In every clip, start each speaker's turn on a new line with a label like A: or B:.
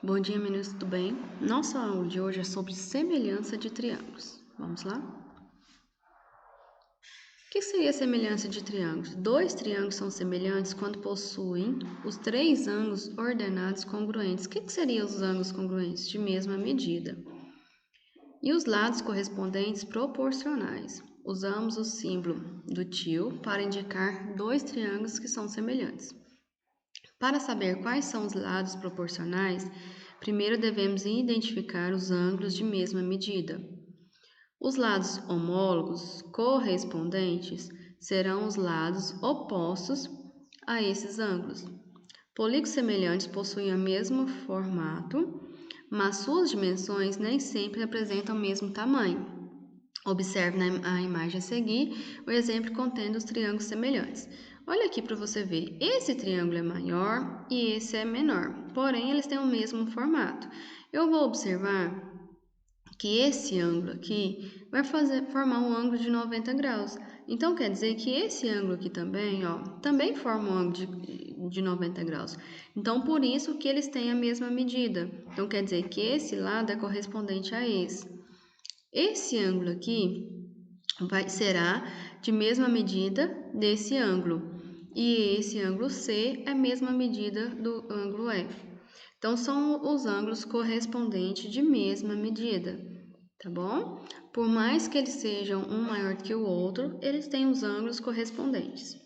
A: Bom dia, meninos, tudo bem? Nossa aula de hoje é sobre semelhança de triângulos. Vamos lá? O que seria a semelhança de triângulos? Dois triângulos são semelhantes quando possuem os três ângulos ordenados congruentes. O que seriam os ângulos congruentes? De mesma medida. E os lados correspondentes proporcionais. Usamos o símbolo do tio para indicar dois triângulos que são semelhantes. Para saber quais são os lados proporcionais, primeiro devemos identificar os ângulos de mesma medida. Os lados homólogos correspondentes serão os lados opostos a esses ângulos. Polígonos semelhantes possuem o mesmo formato, mas suas dimensões nem sempre apresentam o mesmo tamanho. Observe na imagem a seguir o exemplo contendo os triângulos semelhantes. Olha aqui para você ver, esse triângulo é maior e esse é menor, porém eles têm o mesmo formato. Eu vou observar que esse ângulo aqui vai formar um ângulo de 90 graus. Então quer dizer que esse ângulo aqui também, também forma um ângulo de 90 graus. Então por isso que eles têm a mesma medida. Então quer dizer que esse lado é correspondente a esse. Esse ângulo aqui será de mesma medida desse ângulo. E esse ângulo C é a mesma medida do ângulo F. Então, são os ângulos correspondentes de mesma medida, tá bom? Por mais que eles sejam um maior que o outro, eles têm os ângulos correspondentes.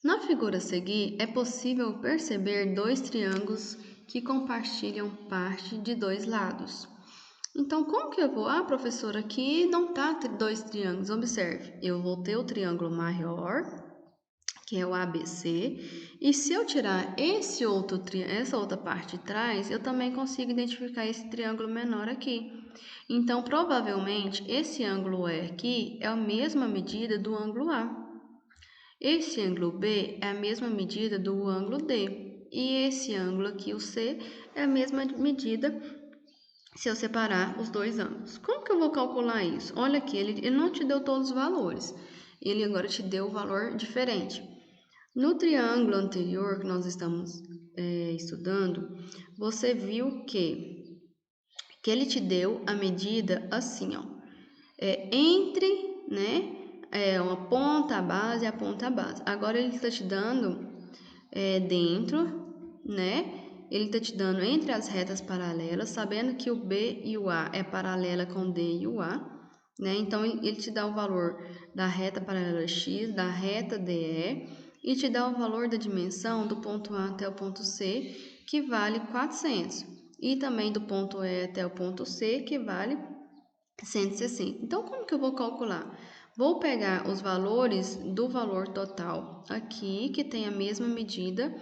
A: Na figura a seguir, é possível perceber dois triângulos que compartilham parte de dois lados. Então, como que eu vou? Ah, professora, aqui não tá dois triângulos. Observe, eu vou ter o triângulo maior, que é o ABC, e se eu tirar essa outra parte de trás, eu também consigo identificar esse triângulo menor aqui. Então, provavelmente, esse ângulo E aqui é a mesma medida do ângulo A. Esse ângulo B é a mesma medida do ângulo D. E esse ângulo aqui, o C, é a mesma medida se eu separar os dois ângulos. Como que eu vou calcular isso? Olha aqui, ele não te deu todos os valores. Ele agora te deu o valor diferente. No triângulo anterior que nós estamos estudando, você viu que ele te deu a medida assim, ó. Entre, uma ponta, a base e a ponta, a base. Agora ele está te dando dentro, né? Ele está te dando entre as retas paralelas, sabendo que o B e o A é paralela com o D e o A, né? Então, ele te dá o valor da reta paralela X, da reta DE, e te dá o valor da dimensão do ponto A até o ponto C, que vale 400. E também do ponto E até o ponto C, que vale 160. Então, como que eu vou calcular? Vou pegar os valores do valor total aqui, que tem a mesma medida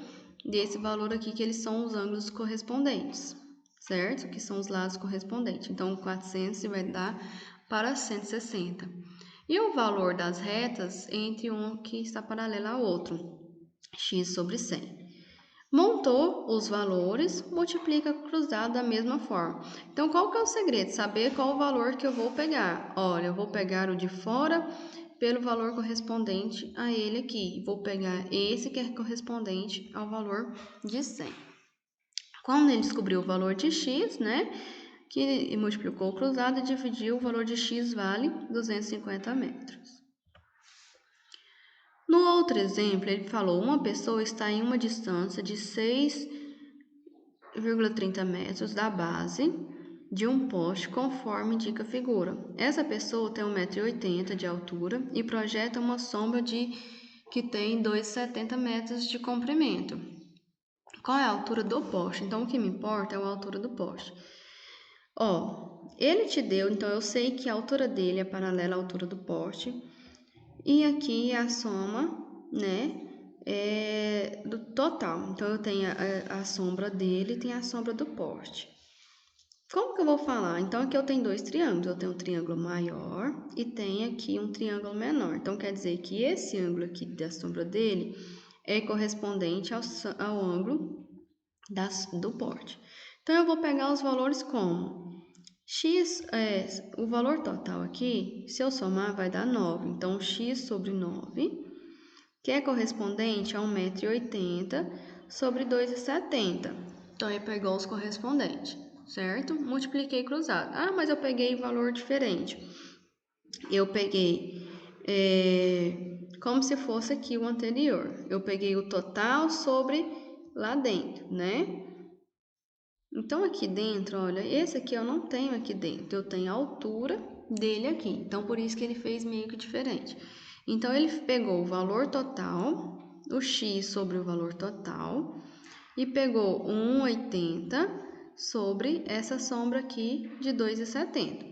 A: desse valor aqui, que eles são os ângulos correspondentes, certo? Que são os lados correspondentes. Então, 400 vai dar para 160. E o valor das retas entre um que está paralelo ao outro, x sobre 100. Montou os valores, multiplica cruzado da mesma forma. Então, qual que é o segredo? Saber qual o valor que eu vou pegar. Olha, eu vou pegar o de fora pelo valor correspondente a ele aqui. Vou pegar esse que é correspondente ao valor de 100. Quando ele descobriu o valor de x, que multiplicou o cruzado e dividiu, o valor de x vale 250 metros. No outro exemplo, ele falou: uma pessoa está em uma distância de 6,30 metros da base de um poste, conforme indica a figura. Essa pessoa tem 1,80 m de altura e projeta uma sombra que tem 2,70 metros de comprimento. Qual é a altura do poste? Então, o que me importa é a altura do poste. Ele te deu, então eu sei que a altura dele é paralela à altura do poste. E aqui é a soma, do total. Então, eu tenho a sombra dele e tenho a sombra do poste. Como que eu vou falar? Então, aqui eu tenho dois triângulos. Eu tenho um triângulo maior e tenho aqui um triângulo menor. Então, quer dizer que esse ângulo aqui da sombra dele é correspondente ao ângulo do poste. Então, eu vou pegar os valores como x, o valor total aqui, se eu somar, vai dar 9. Então, x sobre 9, que é correspondente a 1,80 m, sobre 2,70. Então, ele pegou os correspondentes, certo? Multipliquei cruzado. Ah, mas eu peguei valor diferente. Eu peguei como se fosse aqui o anterior. Eu peguei o total sobre lá dentro, né? Então, aqui dentro, olha, esse aqui eu não tenho aqui dentro. Eu tenho a altura dele aqui. Então, por isso que ele fez meio que diferente. Então, ele pegou o valor total, o x sobre o valor total, e pegou 1,80 sobre essa sombra aqui de 2,70,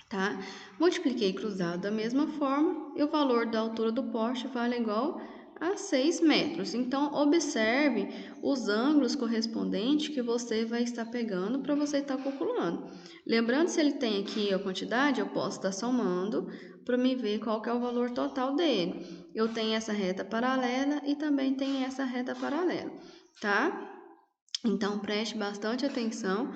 A: tá? Multipliquei cruzado da mesma forma e o valor da altura do poste vale igual a 6 metros. Então, observe os ângulos correspondentes que você vai estar pegando para você estar calculando. Lembrando, se ele tem aqui a quantidade, eu posso estar somando para me ver qual que é o valor total dele. Eu tenho essa reta paralela e também tenho essa reta paralela, tá? Então, preste bastante atenção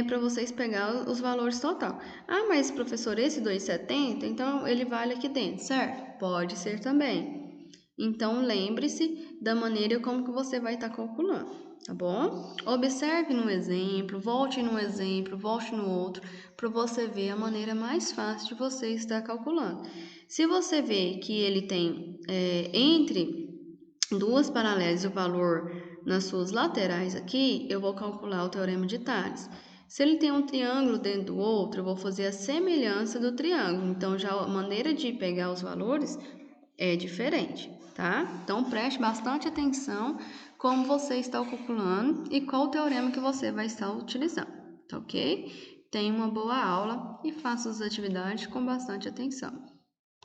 A: para vocês pegar os valores total. Ah, mas professor, esse 2,70, então ele vale aqui dentro, certo? Pode ser também. Então, lembre-se da maneira como que você vai estar calculando, tá bom? Observe no exemplo, volte no outro, para você ver a maneira mais fácil de você estar calculando. Se você vê que ele tem entre duas paralelas e o valor nas suas laterais aqui, eu vou calcular o teorema de Tales. Se ele tem um triângulo dentro do outro, eu vou fazer a semelhança do triângulo. Então, já a maneira de pegar os valores é diferente, tá? Então, preste bastante atenção como você está calculando e qual o teorema que você vai estar utilizando, tá ok? Tenha uma boa aula e faça as atividades com bastante atenção.